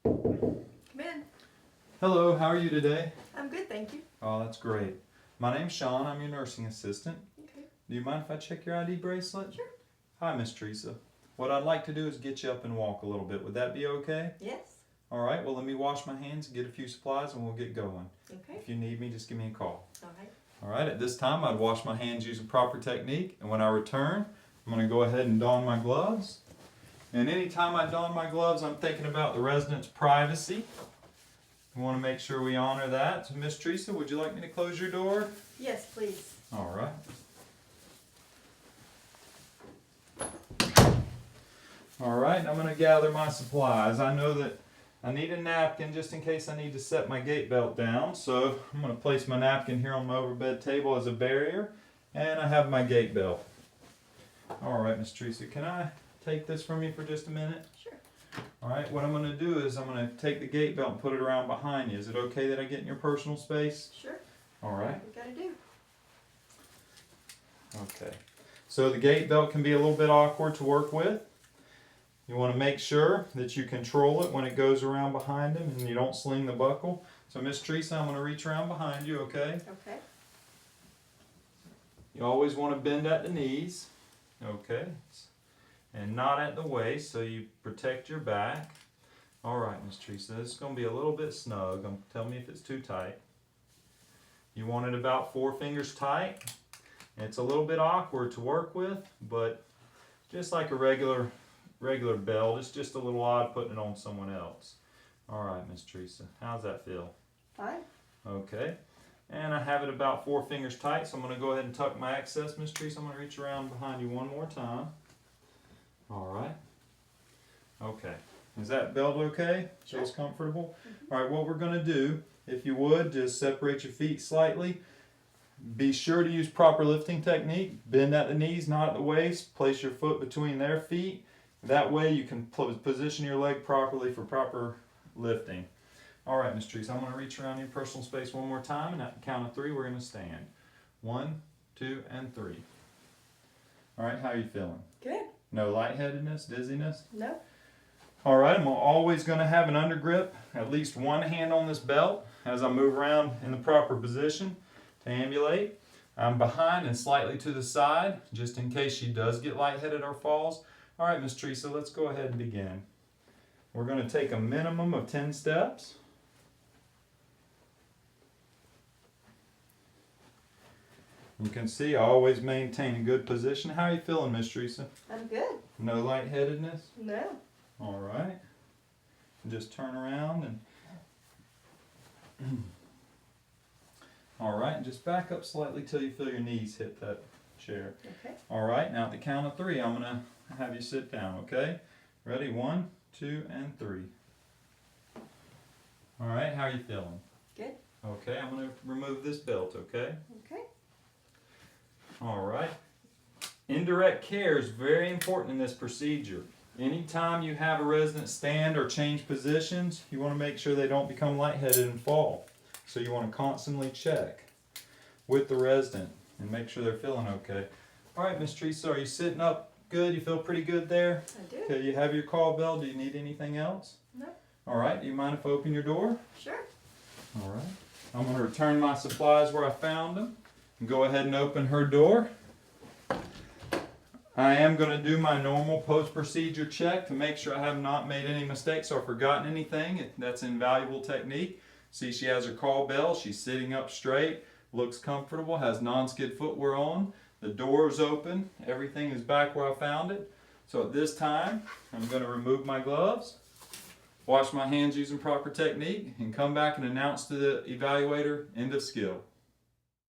Come in. Hello, how are you today? I'm good, thank you. Oh, that's great. My name's Sean. I'm your nursing assistant. Okay. Do you mind if I check your ID bracelet? Sure. Hi, Miss Teresa. What I'd like to do is get you up and walk a little bit. Would that be okay? Yes. All right, well, let me wash my hands and get a few supplies and we'll get going. Okay. If you need me, just give me a call. All right. All right, at this time, I'd wash my hands using proper technique. And when I return, I'm going to go ahead and don my gloves. And anytime I don my gloves, I'm thinking about the resident's privacy. We want to make sure we honor that. So, Miss Teresa, would you like me to close your door? Yes, please. All right. All right, I'm going to gather my supplies. I know that I need a napkin just in case I need to set my gait belt down. So I'm going to place my napkin here on my overbed table as a barrier. And I have my gait belt. All right, Miss Teresa, can I take this from you for just a minute? Sure. All right, what I'm going to do is I'm going to take the gait belt and put it around behind you. Is it okay that I get in your personal space? Sure. All right. What we gotta do. Okay. So the gait belt can be a little bit awkward to work with. You want to make sure that you control it when it goes around behind him and you don't sling the buckle. So Miss Teresa, I'm going to reach around behind you, okay? Okay. You always want to bend at the knees, okay? And not at the waist, so you protect your back. All right, Miss Teresa, this is going to be a little bit snug. Tell me if it's too tight. You want it about 4 fingers tight. And it's a little bit awkward to work with, but just like a regular belt, it's just a little odd putting it on someone else. All right, Miss Teresa, how's that feel? Fine. Okay. And I have it about 4 fingers tight, so I'm going to go ahead and tuck my excess, Miss Teresa. I'm going to reach around behind you one more time. All right. Okay. Is that belt okay? Sure. Feels comfortable? All right, what we're going to do, if you would, just separate your feet slightly. Be sure to use proper lifting technique. Bend at the knees, not at the waist. Place your foot between their feet. That way you can position your leg properly for proper lifting. All right, Miss Teresa, I'm going to reach around your personal space one more time, and at the count of 3, we're going to stand. 1, 2, and 3. All right, how are you feeling? Good. No lightheadedness, dizziness? No. All right, I'm always going to have an undergrip, at least one hand on this belt as I move around in the proper position to ambulate. I'm behind and slightly to the side, just in case she does get lightheaded or falls. All right, Miss Teresa, let's go ahead and begin. We're going to take a minimum of 10 steps. You can see I always maintain a good position. How are you feeling, Miss Teresa? I'm good. No lightheadedness? No. All right. Just turn around and all right, and just back up slightly till you feel your knees hit that chair. Okay. All right, now at the count of 3, I'm gonna have you sit down, okay? Ready? 1, 2, and 3. All right, how are you feeling? Good. Okay, I'm gonna remove this belt, okay? Okay. All right. Indirect care is very important in this procedure. Anytime you have a resident stand or change positions, you want to make sure they don't become lightheaded and fall. So you want to constantly check with the resident and make sure they're feeling okay. All right, Miss Teresa, are you sitting up good? You feel pretty good there? I do. Okay, you have your call bell. Do you need anything else? No. All right, do you mind if I open your door? Sure. All right. I'm going to return my supplies where I found them and go ahead and open her door. I am going to do my normal post-procedure check to make sure I have not made any mistakes or forgotten anything. That's invaluable technique. See, she has her call bell. She's sitting up straight, looks comfortable, has non-skid footwear on. The door is open. Everything is back where I found it. So at this time, I'm going to remove my gloves, wash my hands using proper technique, and come back and announce to the evaluator, end of skill.